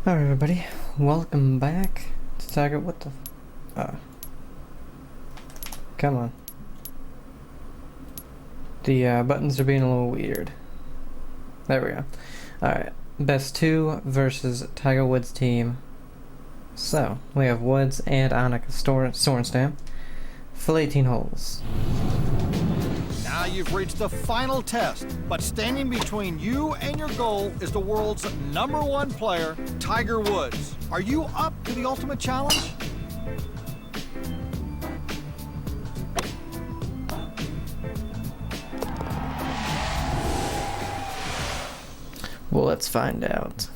Alright everybody, welcome back to Tiger. What the come on. The buttons are being a little weird. There we go. Alright, best two versus Tiger Woods team. So, we have Woods and Annika Sorenstam. Full 18 holes. Now you've reached the final test, but standing between you and your goal is the world's #1 player, Tiger Woods. Are you up to the ultimate challenge? Well, let's find out.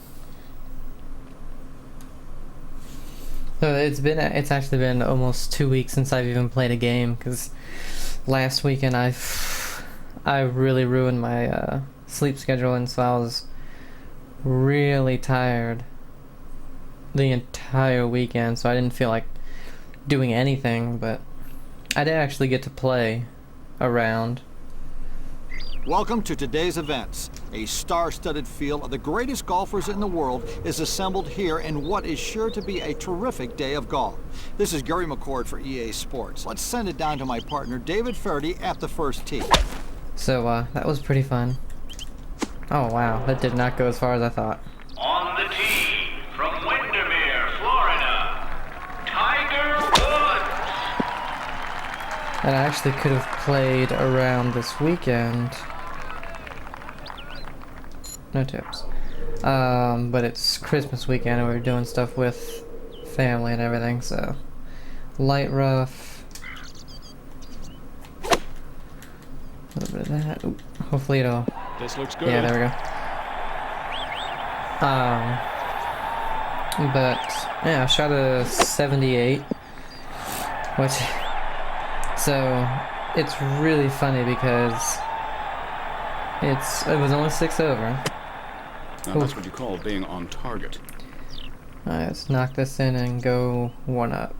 So it's actually been almost 2 weeks since I've even played a game, because last weekend I really ruined my sleep schedule, and so I was really tired the entire weekend, so I didn't feel like doing anything, but I did actually get to play a round. Welcome to today's events. A star-studded field of the greatest golfers in the world is assembled here in what is sure to be a terrific day of golf. This is Gary McCord for EA Sports. Let's send it down to my partner David Ferdy at the first tee. So that was pretty fun. Oh wow, that did not go as far as I thought. On the tee from Windermere, Florida, Tiger Woods. And I actually could have played around this weekend. No tips. But it's Christmas weekend and we're doing stuff with family and everything, so light rough. A little bit of that. Oop. Hopefully it'll. This looks good. Yeah, there we go. But yeah, I shot a 78, which. So it's really funny because it was only 6 over. Now that's what you call being on target. Alright, let's knock this in and go 1 up.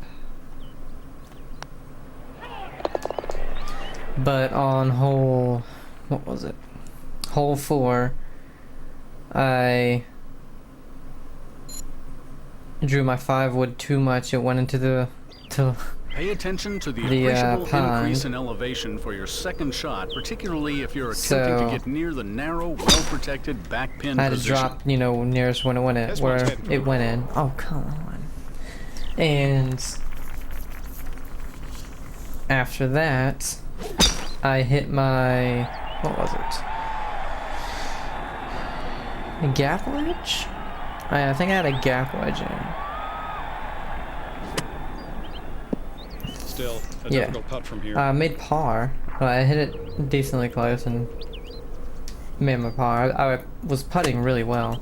But on hole, what was it? Hole 4, I drew my 5 wood too much. It went into the Pay attention to the appreciable pond. Increase in elevation for your second shot, particularly if you're attempting to get near the narrow, well-protected back pin I had to position. drop, nearest when it went in, where it went in. Oh, come on. And after that, I hit my, what was it? A gap wedge? I think I had a gap wedge in. Still a difficult putt from here. I made par. I hit it decently close and made my par. I was putting really well.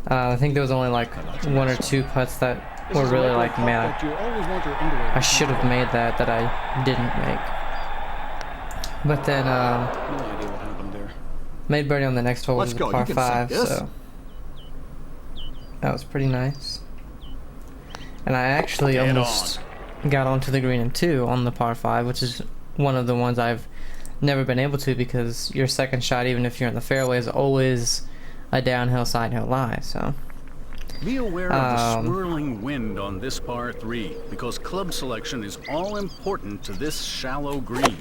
I think there was only like 1 or 2 putts that were really like, man, I should have made that I didn't make. But then, No idea what happened there. made birdie on the next hole, Let's which was go. a You par can 5, sink this. so that was pretty nice. And I actually Dead almost got onto the green in 2 on the par 5, which is one of the ones I've never been able to, because your second shot, even if you're in the fairway, is always a downhill side hill lie. So Be aware of the swirling wind on this par 3, because club selection is all important to this shallow green.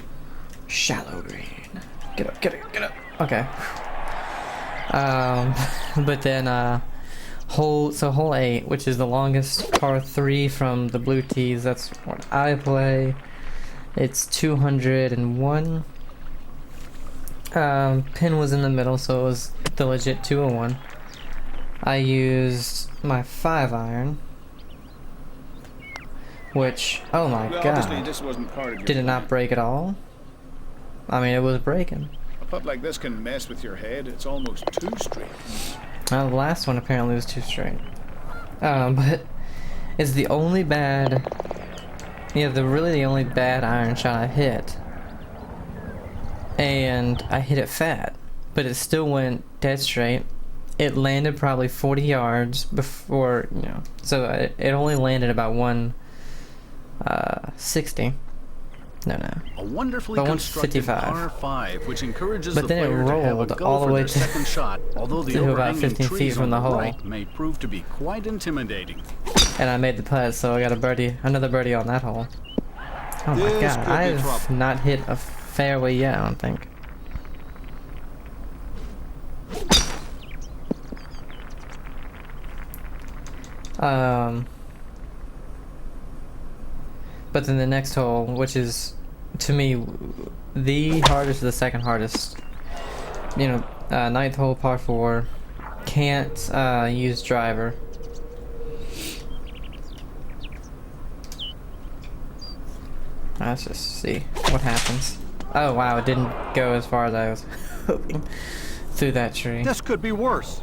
shallow green. Get up, get up, get up. Okay. But then hole 8, which is the longest par 3 from the blue tees, that's what I play. It's 201. Pin was in the middle, so it was the legit 201. I used my 5-iron, which, oh my god, this wasn't part of your did it not break at all? I mean, it was breaking. A putt like this can mess with your head. It's almost too straight. Well, the last one apparently was too straight. But it's the only bad, really the only bad iron shot I hit. And I hit it fat, but it still went dead straight. It landed probably 40 yards before, so it only landed about 160. No, no. A wonderfully But constructed 155. par 5, which encourages But the then it player to have a rolled go all the for way their second shot, although the to about overhanging 15 feet trees from on the the hole. right may prove to be quite intimidating. And I made the putt, so I got a birdie, another birdie on that hole. Oh my This god, could be I've trouble. not hit a fairway yet, I don't think. But then the next hole, which is, to me, the hardest, the second hardest. You know, ninth hole, par 4. Can't use driver. Let's just see what happens. Oh wow, it didn't go as far as I was hoping through that tree. This could be worse.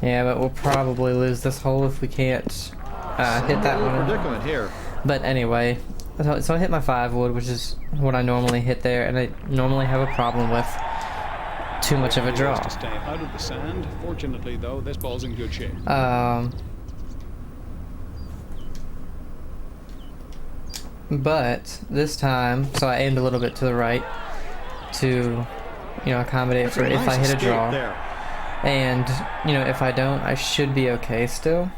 Yeah, but we'll probably lose this hole if we can't hit that one. Predicament here. But anyway, so I hit my 5 wood, which is what I normally hit there, and I normally have a problem with too much of a draw. To stay out of the sand. Fortunately, though, this ball's in good shape. But this time, so I aimed a little bit to the right to, you know, accommodate for if I hit a draw. And, you know, if I don't, I should be okay still.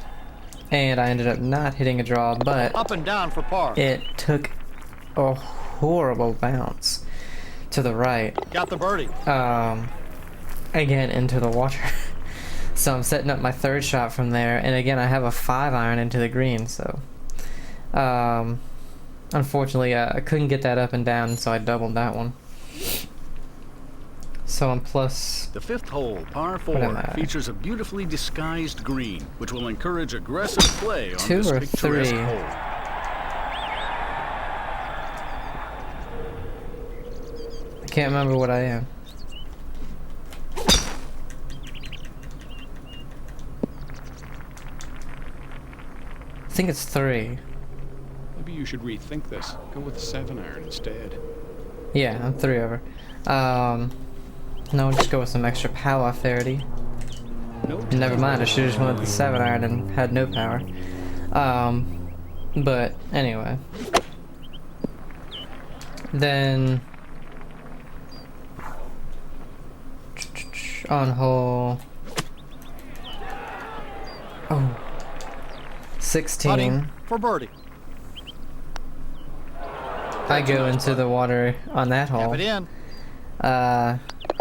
And I ended up not hitting a draw, but Up and down for par. it took a horrible bounce to the right. Got the birdie. Again into the water. So I'm setting up my third shot from there, and again I have a 5-iron into the green, so unfortunately I couldn't get that up and down, so I doubled that one. So I'm plus... The 5th hole, par What am 4, I? features a beautifully disguised green, which will encourage aggressive play on 2 this or picturesque 3? hole. I can't remember what I am. I think it's 3. Maybe you should rethink this. Go with the 7-iron instead. Yeah, I'm 3 over. No, just go with some extra power 30. No. Never mind, I should have just went with the 7-iron and had no power. But anyway. Then on hole 16, Putting for birdie. I go into the water on that Tap hole. it in.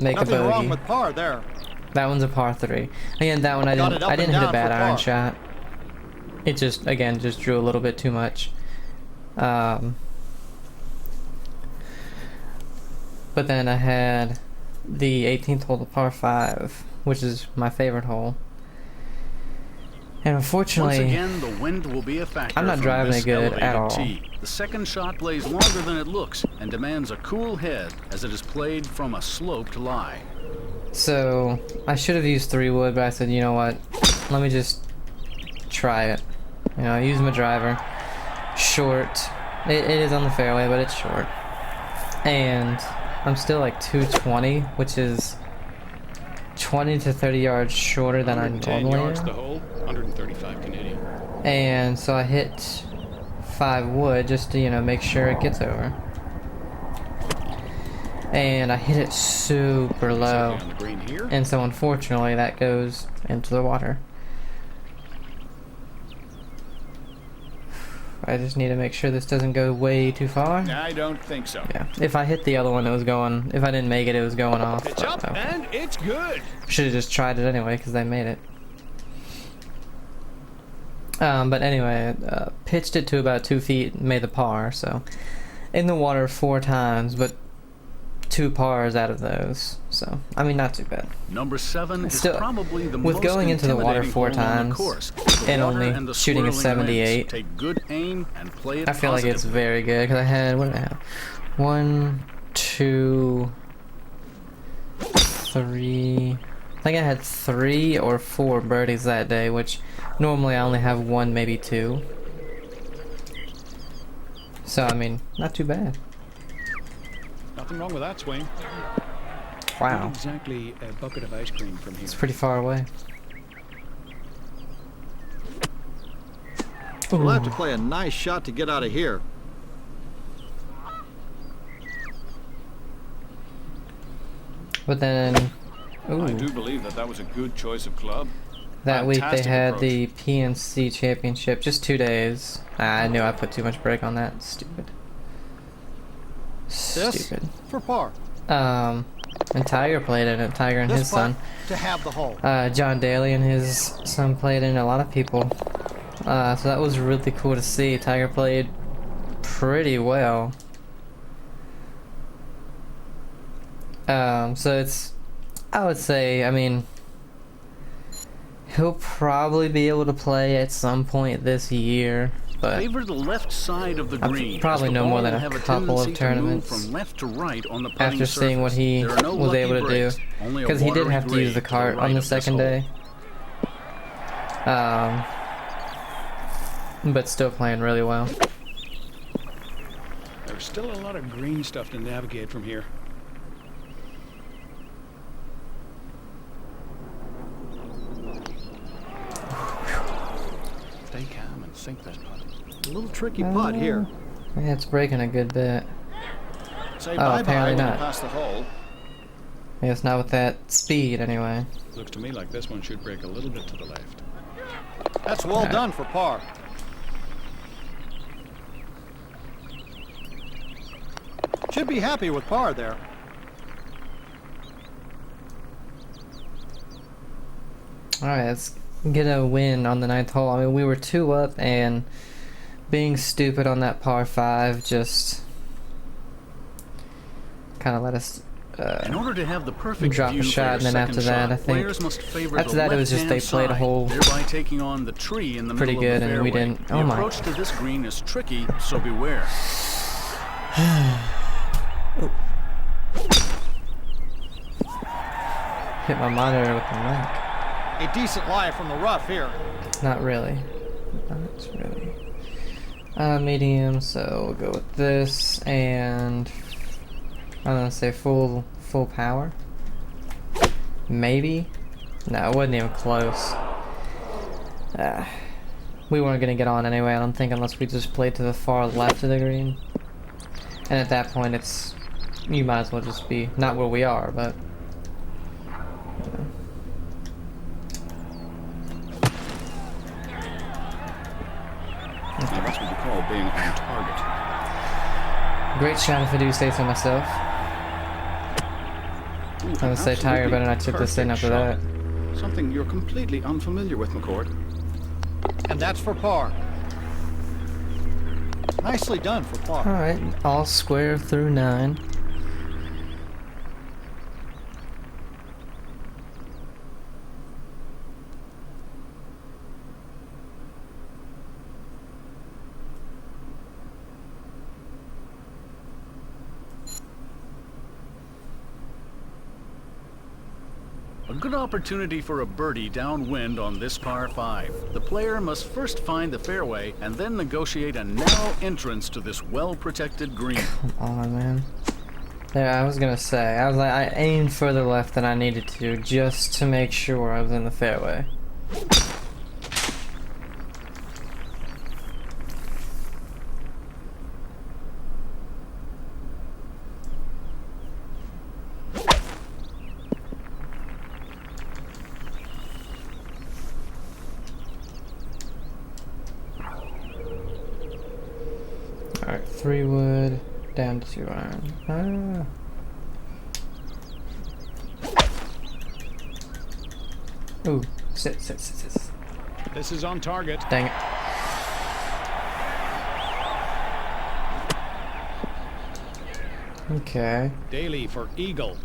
Make Nothing a bogey. wrong with par there. That one's a par 3. Again, that one I Got didn't. it up I and didn't hit a down bad for iron par. shot. It just, again, just drew a little bit too much. But then I had the 18th hole, the par 5, which is my favorite hole. And Once unfortunately, again, the wind will be a factor. I'm not from driving this it good at elevated all. tee. The second shot plays longer than it looks and demands a cool head as it is played from a sloped lie. so I should have used 3 wood, but I said, you know what? Let me just try it. You know, I use my driver. Short. It is on the fairway, but it's short. And I'm still like 220, which is 20 to 30 yards shorter than I 110 normally yards am. the hole, 135 Canadian. And so I hit 5 wood just to, you know, make sure it gets over. And I hit it super low. Exactly on the green here. And so unfortunately that goes into the water. I just need to make sure this doesn't go way too far. I don't think so. Yeah. If I hit the other one, it was going... If I didn't make it, it was going off. Pitch up, So and it's good. should have just tried it anyway, because they made it. But anyway, pitched it to about 2 feet, made the par, so... In the water 4 times, but 2 pars out of those. So, I mean, not too bad. Number 7 is Still, probably the with most going into the water intimidating 4 hole on the times course. The and water only and the shooting a swirling winds 78, Take good aim and play it I feel like it's positively. very good, because I had, what did I have? 1, 2, 3... I think I had 3 or 4 birdies that day, which normally I only have 1, maybe 2. So, I mean, not too bad. Nothing wrong with that swing. Wow. Not exactly a bucket of ice cream from here. It's pretty far away. We'll have to play a nice shot to get out of here. But then, I do believe that was a good choice of club. that week they Fantastic had approach. the PNC Championship, just 2 days. I knew I put too much brake on that. Stupid. This for par. And Tiger played in it. Tiger and This his putt son. to have the hole. John Daly and his son played in. A lot of people. So that was really cool to see. Tiger played pretty well. So it's, I would say, I mean, he'll probably be able to play at some point this year, but Favor the left side of the green. probably as the no more ball than a will have couple of tendency to move tournaments from left to right on the putting after seeing what surface. he There are no was lucky able to do, breaks, only a because he did watery have to use the grade to cart right on the of this second hole. day. But still playing really well. There's still a lot of green stuff to navigate from here. Stay calm and sink this putt. A little tricky putt here. Yeah, it's breaking a good bit. Say Oh, bye-bye apparently when you not. pass the hole. I guess not with that speed, anyway. Looks to me like this one should break a little bit to the left. That's well done for par. Should be happy with par there. Alright, let's get a win on the 9th hole. I mean, we were 2 up, and being stupid on that par 5 just kind of let us In order to have the perfect drop view a for shot, your and then second after that, shot, I think players must favor after the that it was just they left-hand played a side, hole thereby taking on the tree in the pretty middle of good, the and fairway. we didn't. The Oh my! approach to this green is tricky, so beware. Hit my monitor with the mic. A decent lie from the rough here. Not really. Not really. Medium. So we'll go with this, and I'm gonna say full power. Maybe. No, it wasn't even close. We weren't gonna get on anyway, I don't think, unless we just played to the far left of the green. And at that point, it's, you might as well just be not where we are, but. Now that's what you call being on target. Great shot if I do say so myself. Ooh, I'm gonna say Tiger absolutely better not chip this in perfect after shot. that. Something you're completely unfamiliar with, McCord. And that's for par. Nicely done for par. Alright, all square through 9. A good opportunity for a birdie downwind on this par 5. The player must first find the fairway and then negotiate a narrow entrance to this well-protected green. Come on, man. There, I was gonna say, I aimed further left than I needed to, just to make sure I was in the fairway. Alright, 3 wood, down to 2 iron. Ooh, sit. This is on target. Dang it. Okay. Daly for eagle.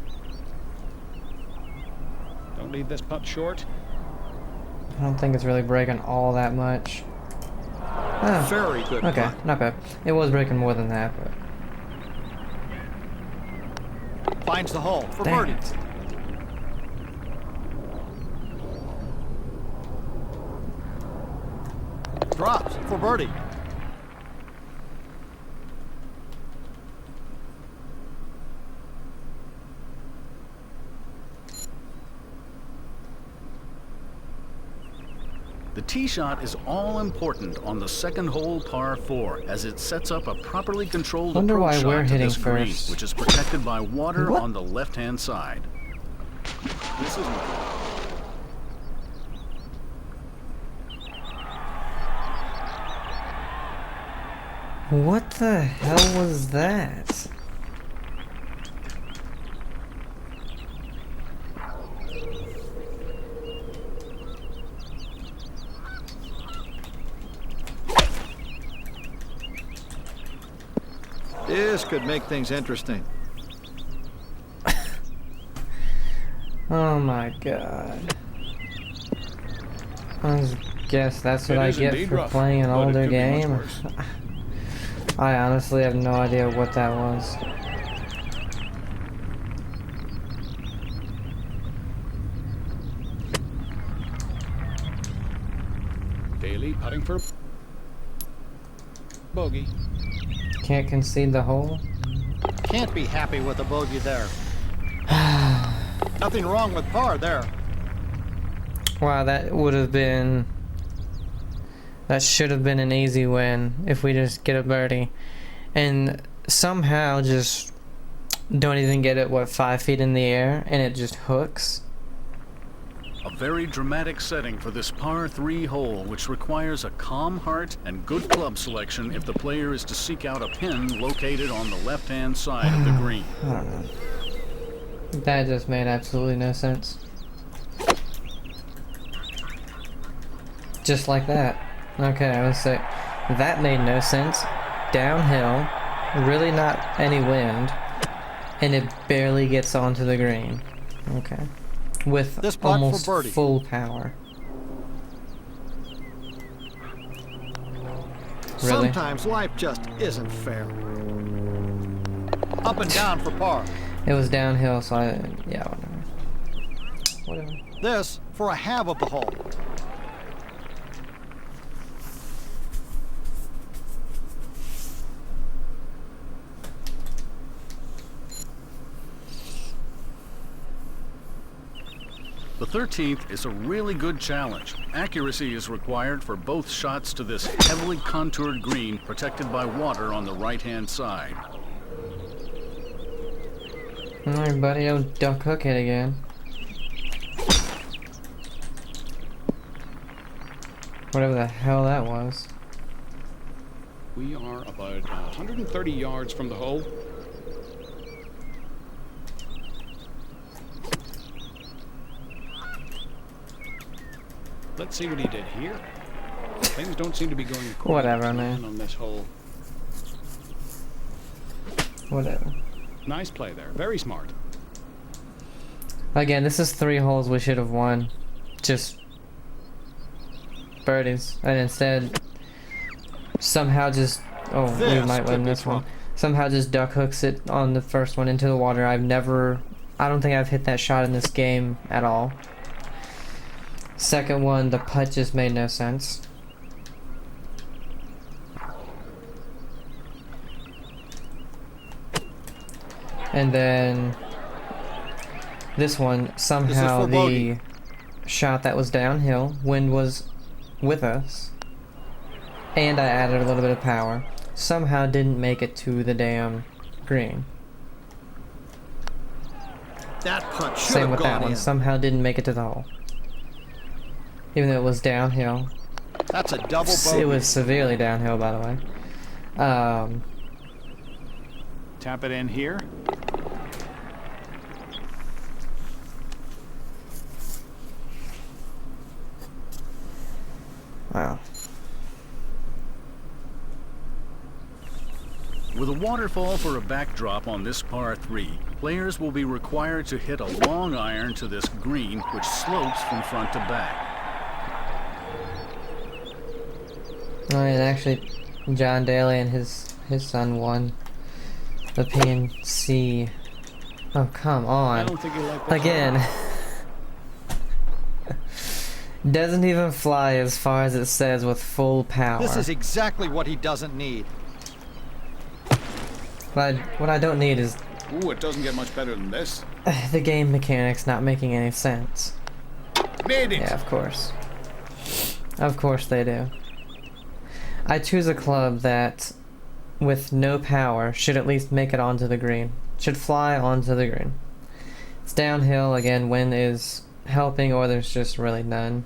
Don't leave this putt short. I don't think it's really breaking all that much. Ah, Very good okay, putt. not bad. It was breaking more than that, but Finds the hole for dang birdie. it. Drops for birdie. The tee shot is all important on the second hole par 4 as it sets up a properly controlled Wonder approach why shot we're to hitting this green, first. which is protected by water What? on the left-hand side. This isn't good. What the hell was that? This could make things interesting. Oh my god. I guess that's what It I is get indeed for rough, playing an but it older could be much game. worse. I honestly have no idea what that was. Daly putting for bogey. Can't concede the hole? Can't be happy with a bogey there. Nothing wrong with par there. Wow, that would have been... That should have been an easy win if we just get a birdie. And somehow just don't even get it, what, 5 feet in the air, and it just hooks. A very dramatic setting for this par 3 hole, which requires a calm heart and good club selection if the player is to seek out a pin located on the left-hand side of the green. I don't know. That just made absolutely no sense. Just like that. Okay, I was say that made no sense. Downhill, really not any wind, and it barely gets onto the green. Okay. With This putt for almost birdie. full power. Really? Sometimes life just isn't fair. Up and down for par. It was downhill, so yeah, whatever. This for a half of the hole. The 13th is a really good challenge. Accuracy is required for both shots to this heavily contoured green protected by water on the right-hand side. Alright, buddy, I'll duck hook it again. Whatever the hell that was. We are about 130 yards from the hole. Let's see what he did here. Things don't seem to be going according Whatever, to man. plan on this hole. Whatever. Nice play there. Very smart. Again, this is 3 holes we should have won. Just birdies. And instead, somehow just... Oh, we This might could win be this one. trouble. Somehow just duck hooks it on the first one into the water. I don't think I've hit that shot in this game at all. Second one, the putt just made no sense. And then this one, somehow for the bogey. shot that was downhill, wind was with us, and I added a little bit of power, somehow didn't make it to the damn green. That putt should Same have with that gone one, in. somehow didn't make it to the hole. Even though it was downhill. That's a double bogey. It was severely downhill, by the way. Tap it in here. Wow. With a waterfall for a backdrop on this par 3, players will be required to hit a long iron to this green, which slopes from front to back. Oh, and actually, John Daly and his son won the PNC. Oh, come I on. don't think you like that. Again. Doesn't even fly as far as it says with full power. This is exactly what he doesn't need. What I don't need is Ooh, it doesn't get much better than this. the game mechanics not making any sense. Made it! Yeah, of course. Of course they do. I choose a club that, with no power, should at least make it onto the green. Should fly onto the green. It's downhill, again, wind is helping, or there's just really none.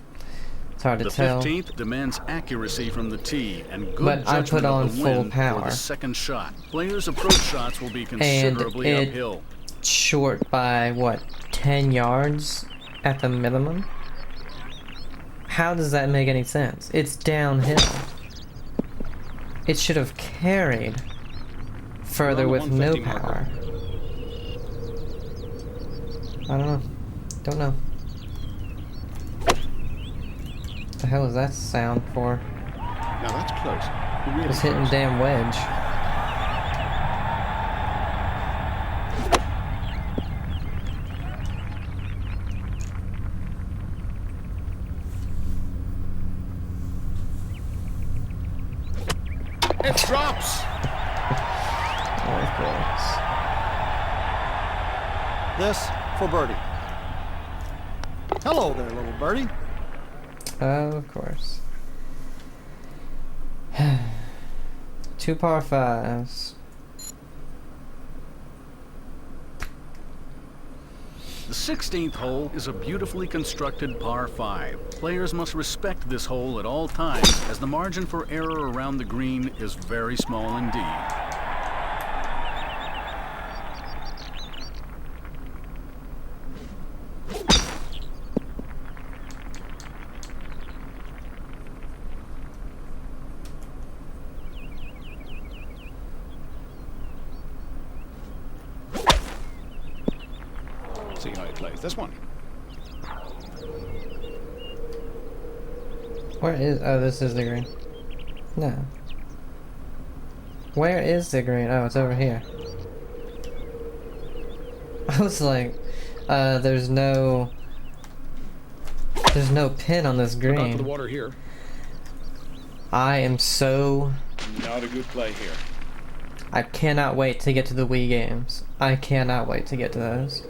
It's hard to tell. The 15th demands accuracy from the tee and good But I judgment put on of the full wind power. for the second shot. Players' approach shots will be considerably And uphill. Short by, what, 10 yards at the minimum? How does that make any sense? It's downhill. It should have carried further We're on the with no 150 marker. power. I don't know. Don't know. What the hell is that sound for? Now that's close. Really Just hitting close. damn wedge. It drops. Oh, of course. This for birdie. Hello there, little birdie. Of course. 2 par 5s. The 16th hole is a beautifully constructed par 5. Players must respect this hole at all times, as the margin for error around the green is very small indeed. See how it plays. This one. Where is... Oh, this is the green. No. Where is the green? Oh, it's over here. I was like, there's no pin on this Not for the green. water here. I am so... Not a good play here. I cannot wait to get to the Wii games. I cannot wait to get to those.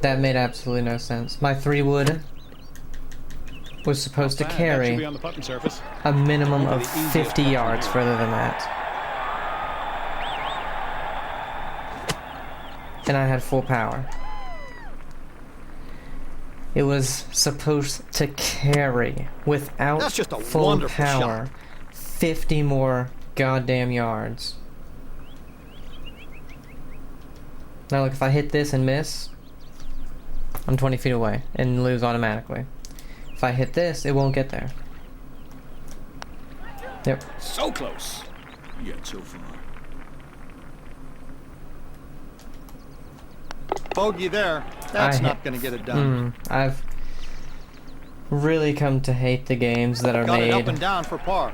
That made absolutely no sense. My 3-wood was supposed to That should be carry on the putting surface. a minimum Probably of the easiest 50 putt from yards here. further than that. And I had full power. It was supposed to carry without That's just a full wonderful power shot. 50 more goddamn yards. Now look, if I hit this and miss, I'm 20 feet away and lose automatically. If I hit this, it won't get there. Yep. So close. Yet so far. Bogey there. That's I not hit- going to get it done. I've really come to hate the games that are Got it up made and down for par.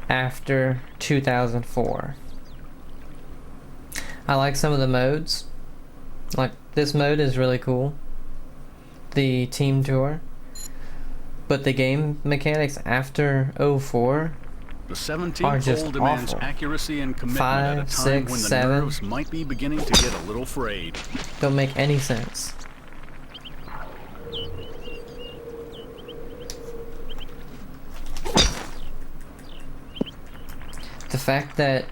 after 2004. I like some of the modes. Like, this mode is really cool. The team tour. But the game mechanics after 04 The are 17th just hole demands awful. accuracy and commitment 5, at a time 6, when the 7. nerves might be beginning to get a little frayed. don't make any sense. The fact that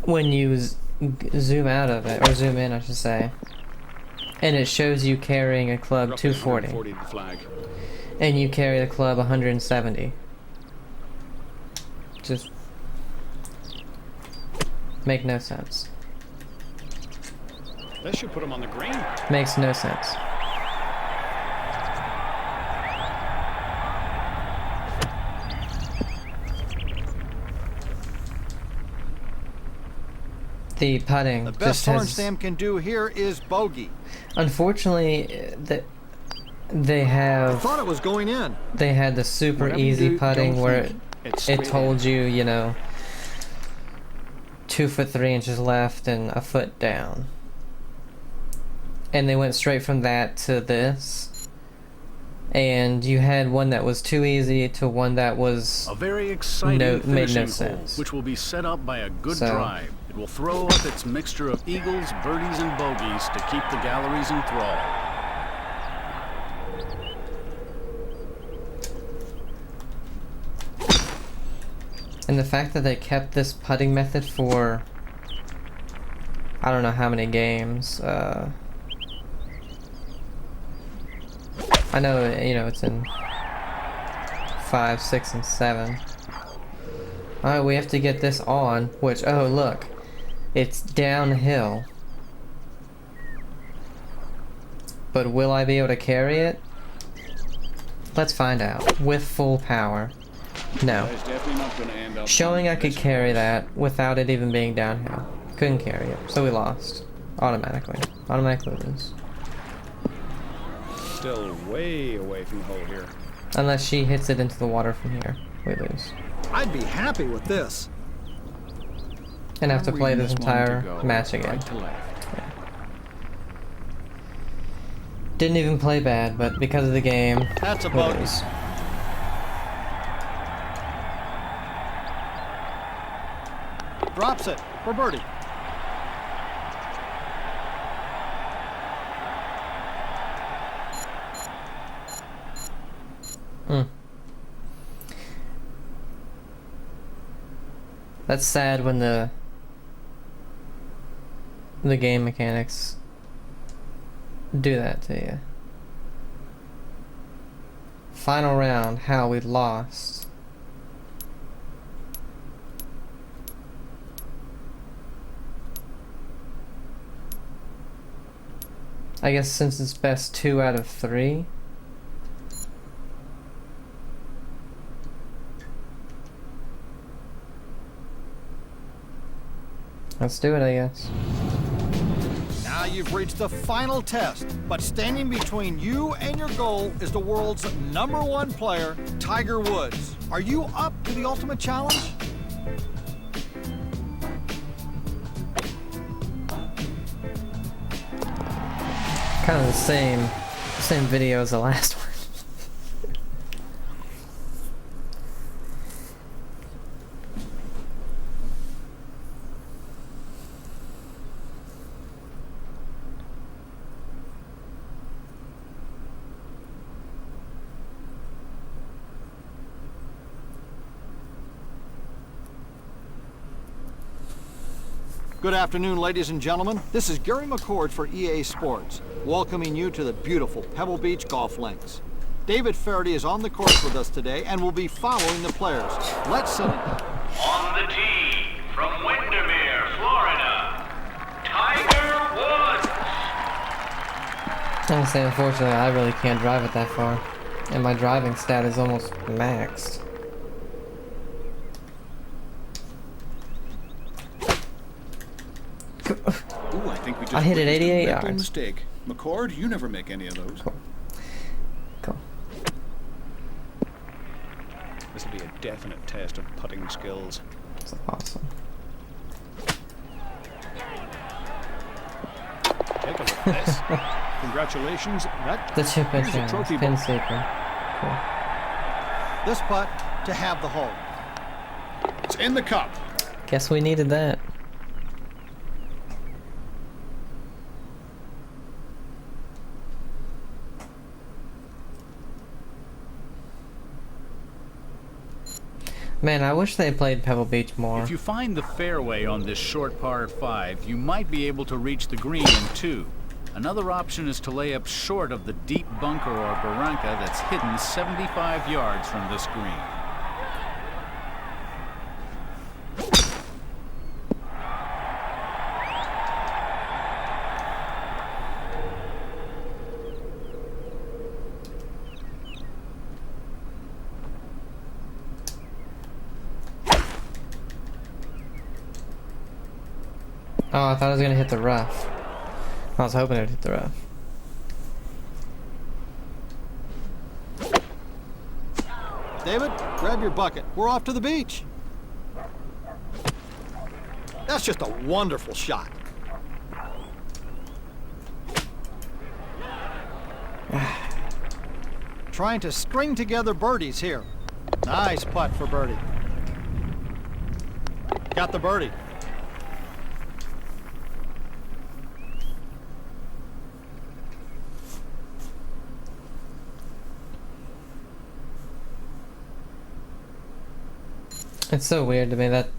when you zoom out of it, or zoom in I should say, and it shows you carrying a club Roughly 240, 140 to the flag. and you carry the club 170. Just make no sense. That should put him on the green. Makes no sense. The putting The just best has... Hornstam can do here is bogey. Unfortunately, they I have... thought it was going in. They had the super Whatever you easy do, putting don't where think it's it straight told in. you, you know, 2 foot 3 inches left and a foot down. And they went straight from that to this. And you had one that was too easy to one that was... A very exciting made no finishing hole, sense. which will be set up by a good So- drive. It will throw up its mixture of eagles, birdies, and bogeys to keep the galleries enthralled. And the fact that they kept this putting method for I don't know how many games. I know, you know, it's in 5, 6, and 7. Alright, we have to get this on, which, oh look, it's downhill. But will I be able to carry it? Let's find out. With full power. No. That is definitely not going to end up Showing on I could this carry course. that without it even being downhill. Couldn't carry it, so we lost. Automatically. Automatically lose. Still way away from the hole here. Unless she hits it into the water from here. We lose. I'd be happy with this. And have to play Reading this one to entire go, match again. Right to left. Didn't even play bad, but because of the game, That's a we bogey. lose. Drops it for birdie. That's sad when the game mechanics do that to you. Final round, how we lost. I guess since it's best 2 out of 3. Let's do it, I guess. Now you've reached the final test, but standing between you and your goal is the world's #1 player, Tiger Woods. Are you up to the ultimate challenge? Kind of the same video as the last one. Good afternoon, ladies and gentlemen. This is Gary McCord for EA Sports, welcoming you to the beautiful Pebble Beach golf links. David Faraday is on the course with us today and will be following the players. Let's see. On the tee from Windermere, Florida, Tiger Woods. I say, unfortunately, I really can't drive it that far, and my driving stat is almost maxed. Ooh, I think we just I hit it witnessed a 88 mental yards. mistake. McCord, you never make any of those. Cool. Cool. This will be a definite test of putting skills. That's awesome. Take a look at this. Congratulations. The chip Here's a challenge, trophy pin book. seeker. Cool. This putt to have the hole. It's in the cup. Guess we needed that. Man, I wish they played Pebble Beach more. If you find the fairway on this short par 5, you might be able to reach the green in 2. Another option is to lay up short of the deep bunker or barranca that's hidden 75 yards from this green. Oh, I thought I was gonna hit the rough. I was hoping it would hit the rough. David, grab your bucket. We're off to the beach. That's just a wonderful shot. Trying to string together birdies here. Nice putt for birdie. Got the birdie. It's so weird to me that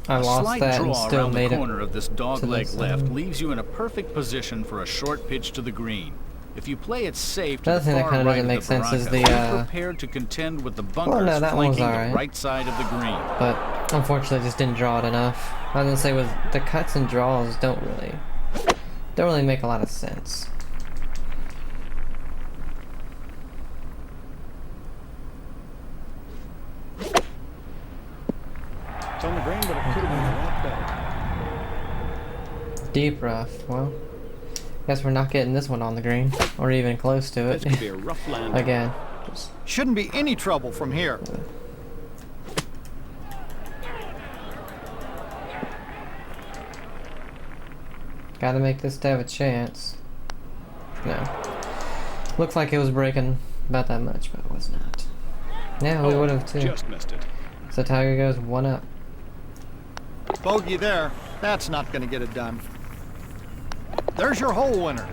I A lost slight that and draw still around the made it. corner of this dogleg this, left leaves you in a perfect position for a short pitch to the green. If you play it safe to The the other thing that far kinda right doesn't of make the sense is Barranca, the, be prepared to contend with the well, bunkers no, that one was flanking the alright. right side of the green. But unfortunately, just didn't draw it enough. I was gonna say with the cuts and draws don't really make a lot of sense. It's on the green, but it could have been a lot better. Deep rough. Well, guess we're not getting this one on the green, or even close to This it. could be a rough landing. Again, just Shouldn't be any trouble from here. gotta make this to have a chance. No. Looked like it was breaking about that much, but it was not. Yeah, we would have too. Just missed it. So Tiger goes 1 up. Bogey there. That's not going to get it done. There's your hole winner.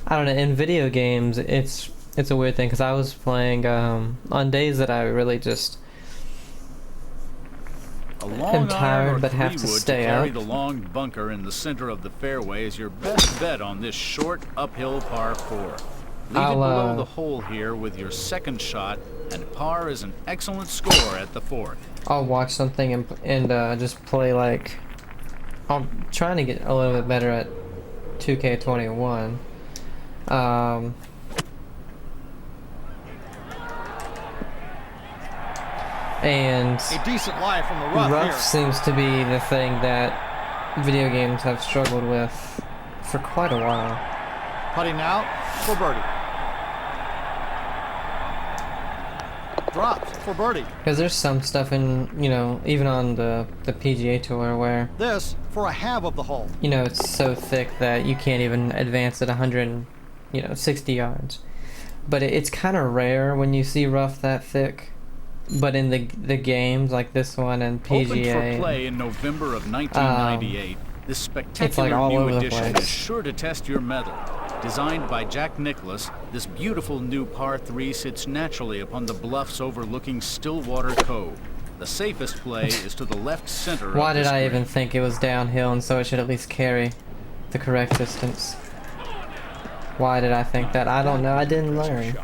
I don't know. In video games, it's a weird thing because I was playing on days that I really just A long am tired iron or but have to 3-wood stay carry up. the long bunker in the center of the fairway is your best bet on this short uphill par 4. Leave it I'll, below the hole here with your second shot, and par is an excellent score at the 4th. I'll watch something and just play like I'm trying to get a little bit better at 2K21. And A decent lie from the rough rough here. seems to be the thing that video games have struggled with for quite a while. Putting out for birdie. Drops for birdie. Because there's some stuff in, even on the PGA Tour where, This for a half of the hole. it's so thick that you can't even advance at 160 yards. But it's kind of rare when you see rough that thick. But in the games like this one and Opened for PGA, play in November of 1998, this spectacular all new over the addition place. is sure to test your mettle. Designed by Jack Nicklaus, this beautiful new par 3 sits naturally upon the bluffs overlooking Stillwater Cove. The safest play is to the left center why of did this I green. even think it was downhill and so it should at least carry the correct distance? Why did I think that? I don't know. I didn't learn.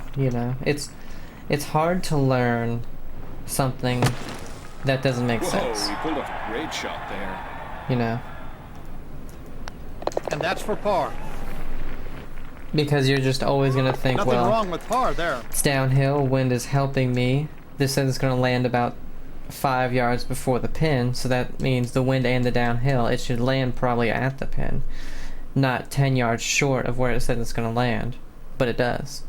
It's hard to learn something that doesn't make Whoa, sense. he pulled off a great shot there. And that's for par. Because you're just always gonna think, Nothing well, wrong with par there. it's downhill, wind is helping me. This says it's gonna land about 5 yards before the pin, so that means the wind and the downhill, it should land probably at the pin, not 10 yards short of where it says it's gonna land, but it does.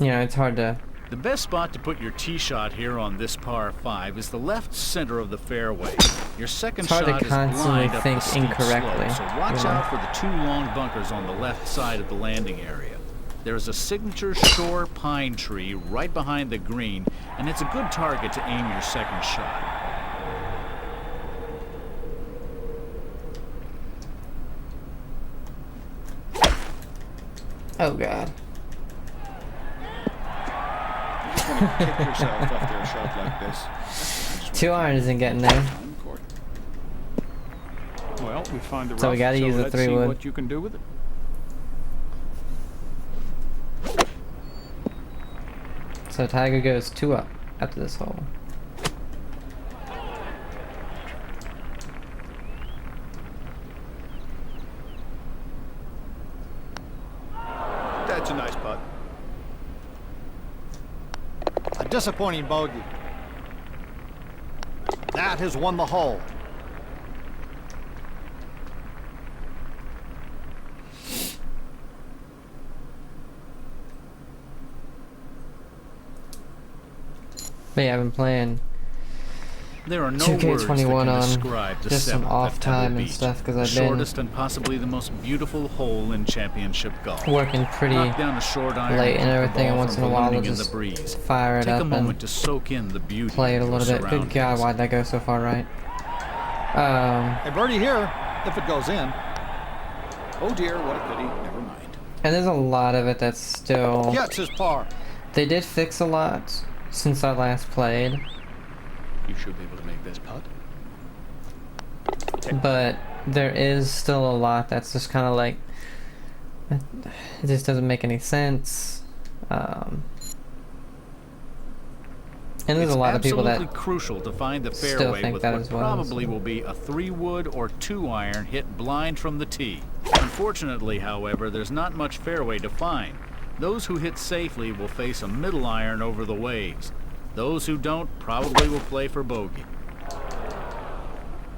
It's hard to. The best spot to put your tee shot here on this par 5 is the left center of the fairway. Your second It's hard to shot is constantly blind up think the steep incorrectly, slope, so watch you know? out for the 2 long bunkers on the left side of the landing area. There is a signature shore pine tree right behind the green, and it's a good target to aim your second shot. Oh god. You just want to kick yourself after a shot like this. You just 2 iron isn't getting there. want on court. Well, we find the rough, So we gotta use the let's see 3-wood. what you can do with it. So Tiger goes 2 up after this hole. That's a nice putt. A disappointing bogey. That has won the hole. But yeah, I've been playing There are no words that 2K21 can on describe the just some 7th off at Pebble time and Beach. stuff because The I've been shortest and possibly the most beautiful hole in championship golf. working pretty Knock down a short iron late and keep the everything, and ball once from in a while I'll ballooning in just the breeze. fire it Take up a moment and to soak in the beauty play it a of your little bit. Good God, surroundings. why'd that go so far right? A birdie here, if it goes in. Oh dear, what a pity. Never mind. And there's a lot of it that's still... Gets his par. They did fix a lot since I last played, You should be able to make this putt. but there is still a lot that's just kind of like... It just doesn't make any sense. And there's It's a lot of people that absolutely crucial to find the still fairway think with that what as well, probably so. will be a 3-wood or 2-iron hit blind from the tee. Unfortunately, however, there's not much fairway to find. Those who hit safely will face a middle iron over the waves. Those who don't probably will play for bogey.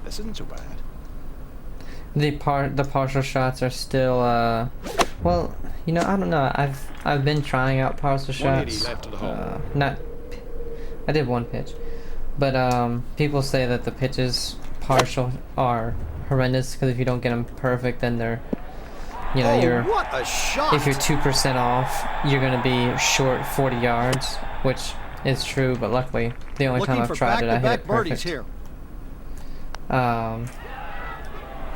This isn't so bad. the partial shots are still well, you know, I don't know. I've been trying out partial 180 shots. left to the hole. I did one pitch, but people say that the pitches partial are horrendous because if you don't get them perfect, then they're, you know, Oh, what a shot! if you're 2% off, you're gonna be short 40 yards, which is true. But luckily, the only Looking time for I've tried it, I hit back-to-back it birdies perfect. here.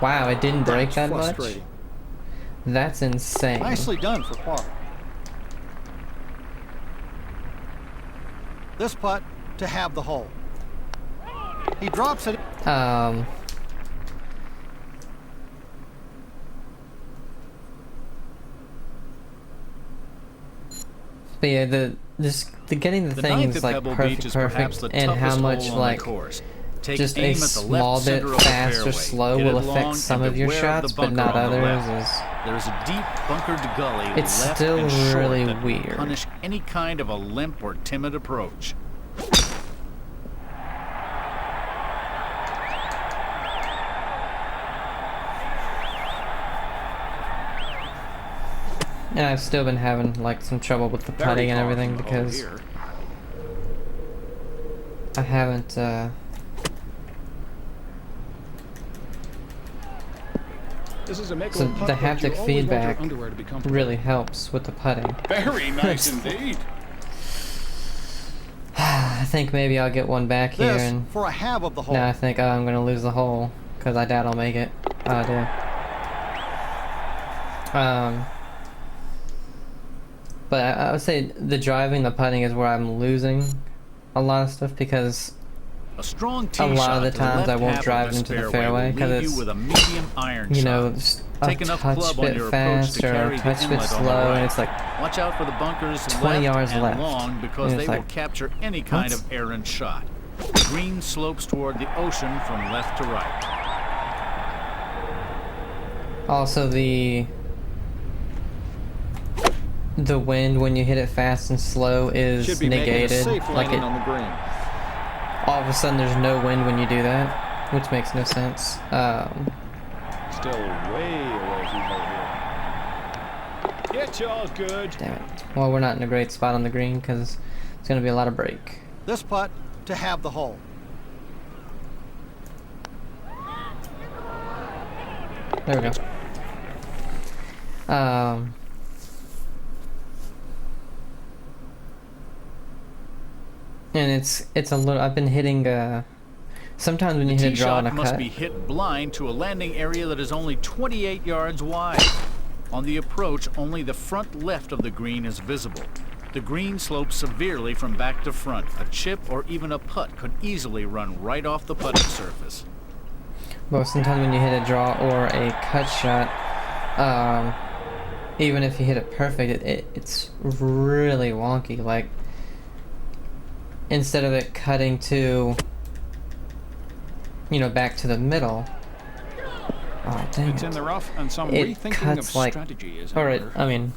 Wow, it didn't break That's that much. frustrating. That's insane. Nicely done for par. This putt to have the hole. He drops it. But yeah, the getting the The things ninth at like Pebble perfect, Beach is perhaps the and how toughest much hole on like the course. Take just aim a at the small left bit center of the fast or fairway. slow Get will it long affect some and of your beware of the shots, but bunker not on the others. left. There is a deep bunkered gully It's left still and short really that will weird. punish any kind of a limp or timid approach. And I've still been having like some trouble with the Very putting and far everything from the hole because here. I haven't. This is a make So putt, the but you haptic always want your feedback underwear to be comfortable. really helps with the putting. Very nice indeed. I think maybe I'll get one back here, This and for a half of the hole. now I think I'm gonna lose the hole because I doubt I'll make it. Oh, I do. But I would say the driving, the putting is where I'm losing a lot of stuff because A strong tee a lot shot of the to times left I won't half of drive this into the fairway fairway will because leave you it's, with a medium iron you shot. know, just a Take enough touch club on bit your approach to fast or carry a the touch bit inlet on the slow, right. and it's like Watch out for the bunkers 20 left yards and left. long because And they it's will like, capture any kind what? of errant shot. The green slopes toward the ocean from left to right. also the wind when you hit it fast and slow is Should be making a negated. safe Like landing it, on the green. all of a sudden there's no wind when you do that, which makes no sense. Still way away from hole here. Get yours good. Damn it. Well, we're not in a great spot on the green because it's going to be a lot of break. This putt to have the hole. There we go. And it's a little. I've been hitting. Sometimes when you The hit tee a draw and shot a must cut, be hit blind to a landing area that is only 28 yards wide. On the approach, only the front left of the green is visible. The green slopes severely from back to front. A chip or even a putt could easily run right off the putting surface. but sometimes when you hit a draw or a cut shot, even if you hit it perfect, it's really wonky. Like instead of it cutting to, you know, back to the middle. Oh dang It's it. in the rough, and some It rethinking cuts of like, strategy is in alright, order. I mean,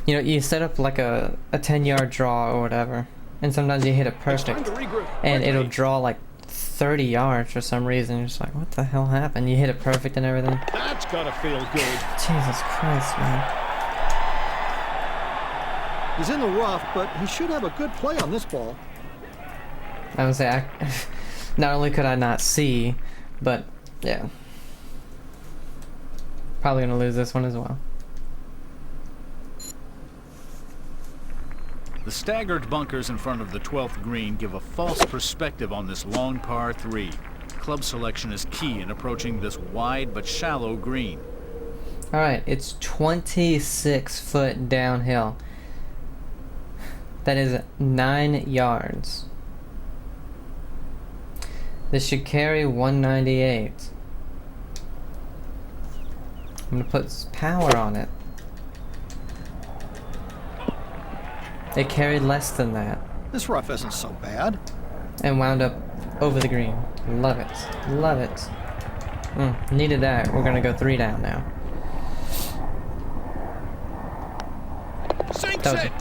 you know, you set up like a 10-yard draw or whatever, and sometimes you hit it It's time perfect, to regroup. and it'll Quickly. draw like 30 yards for some reason. You're just like, what the hell happened? You hit it perfect and everything. That's gotta feel good. Jesus Christ, man. He's in the rough, but he should have a good play on this ball. I would say, not only could I not see, but yeah. Probably gonna lose this one as well. The staggered bunkers in front of the 12th green give a false perspective on this long par 3. club selection is key in approaching this wide but shallow green. Alright, it's 26 foot downhill. That is 9 yards. This should carry 198. I'm gonna put power on it. It carried less than that This rough isn't so bad. and wound up over the green. Love it. Love it. Needed that. We're gonna go 3 down now. Sinks That was it!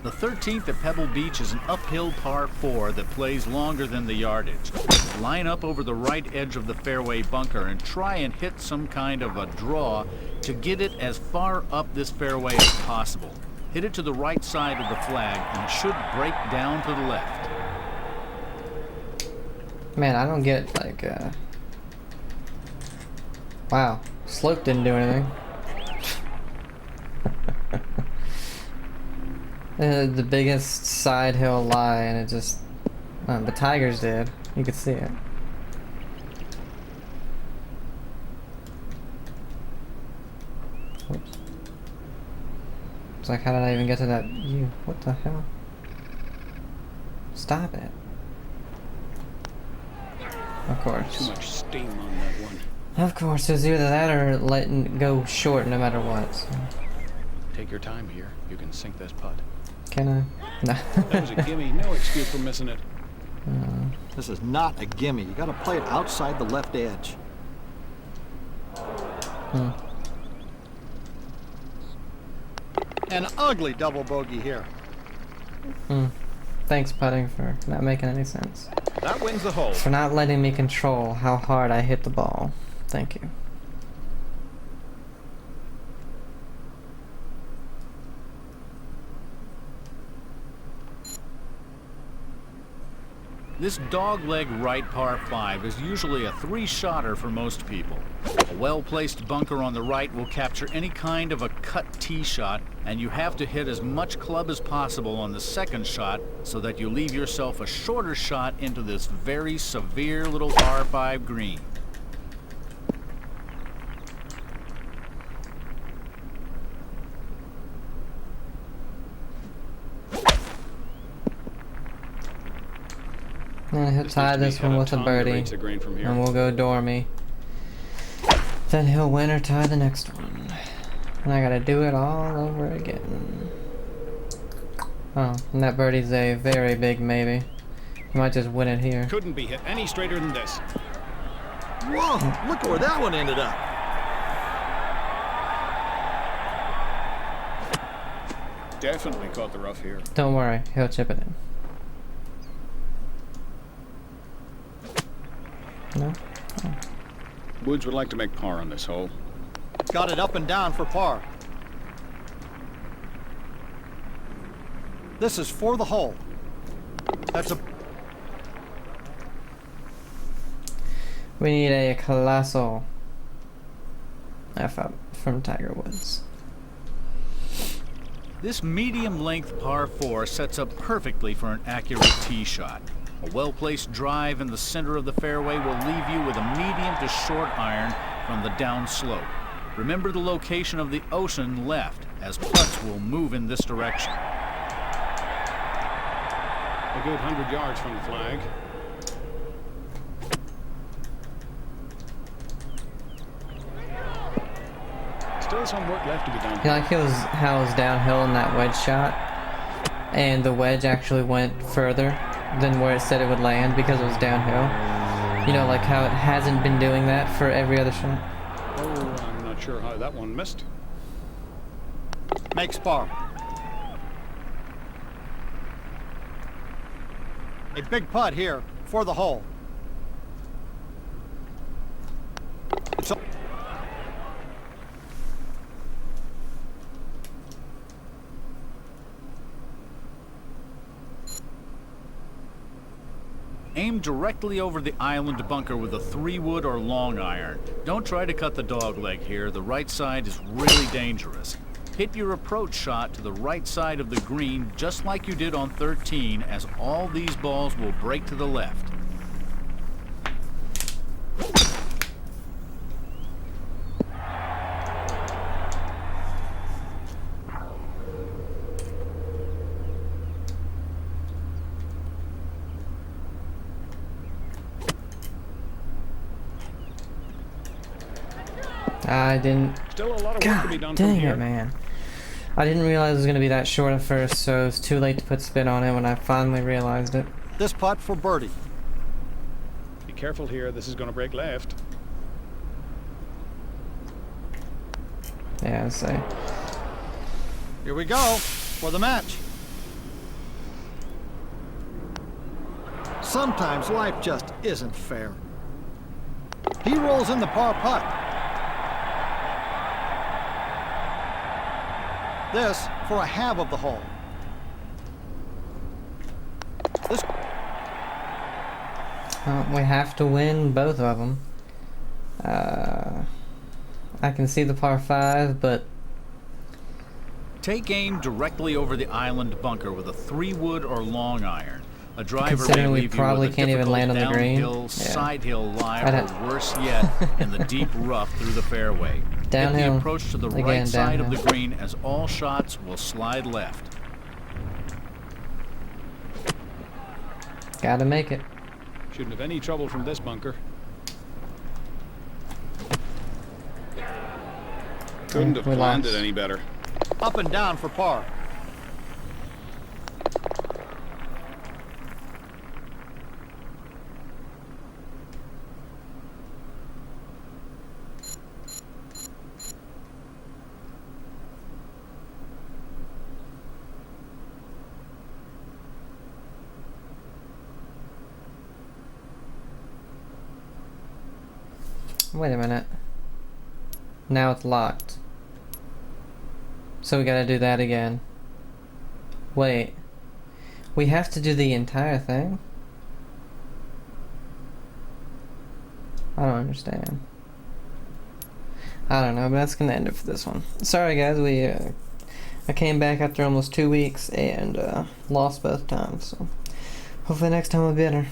The 13th at Pebble Beach is an uphill par 4 that plays longer than the yardage. Line up over the right edge of the fairway bunker and try and hit some kind of a draw to get it as far up this fairway as possible. Hit it to the right side of the flag and it should break down to the left. Man, I don't get like wow, slope didn't do anything. The biggest side hill lie, and it just the Tigers did. You could see it. Oops. It's like, how did I even get to that view? What the hell? Stop it. Of Too course. much steam on that one. Of course, it's either that or letting it go short no matter what. So. Take your time here. You can sink this putt. Can I? No. That was a gimme. No excuse for missing it. This is not a gimme. You got to play it outside the left edge. An ugly double bogey here. Thanks, putting, for not making any sense. That wins the hole. For not letting me control how hard I hit the ball. Thank you. This dogleg right par 5 is usually a 3-shotter for most people. A well-placed bunker on the right will capture any kind of a cut tee shot, and you have to hit as much club as possible on the second shot so that you leave yourself a shorter shot into this very severe little par 5 green. And he'll tie this one with a birdie, and we'll go Dormy. Then he'll win or tie the next one. And I gotta do it all over again. Oh, and that birdie's a very big maybe. You might just win it here. Couldn't be hit any straighter than this. Whoa, look where that one ended up. Definitely caught the rough here. Don't worry, he'll chip it in. No? Oh. Woods would like to make par on this hole. Got it up and down for par. This is for the hole. That's a... We need a colossal F up from Tiger Woods. This medium-length par 4 sets up perfectly for an accurate tee shot. A well-placed drive in the center of the fairway will leave you with a medium to short iron from the down slope. Remember the location of the ocean left, as putts will move in this direction. A good 100 yards from the flag. Still some work left to be done. You like how it was downhill in that wedge shot, and the wedge actually went further than where it said it would land because it was downhill. You know, like how it hasn't been doing that for every other shot. Oh, I'm not sure how that one missed. Makes par. A big putt here for the hole. It's Aim directly over the island bunker with a 3-wood or long iron. Don't try to cut the dog leg here. The right side is really dangerous. Hit your approach shot to the right side of the green just like you did on 13, as all these balls will break to the left. I didn't. Still a lot of work to be done God from dang here. it, man. I didn't realize it was going to be that short at first, so it was too late to put spin on it when I finally realized it. This putt for birdie. Be careful here. This is going to break left. Yeah, I'd say. Here we go for the match. Sometimes life just isn't fair. He rolls in the par putt. This for a half of the hole. This We have to win both of them. I can see the par 5, but Take aim directly over the island bunker with a 3-wood or long iron. A driver may Considering we leave you probably with a can't even difficult land on the green. downhill, Yeah. side hill lie, I'd or worse yet, in the deep rough through the fairway. Hit Downhill. the approach to the Again, right side of the downhill. green, as all shots will slide left. gotta make it. Shouldn't have any trouble from this bunker. Couldn't have we planned lost. it any better. up and down for par. Wait a minute. Now it's locked. So we gotta do that again. Wait. We have to do the entire thing? I don't understand. I don't know, but that's gonna end it for this one. Sorry guys, I came back after almost 2 weeks and lost both times, so hopefully next time will be better.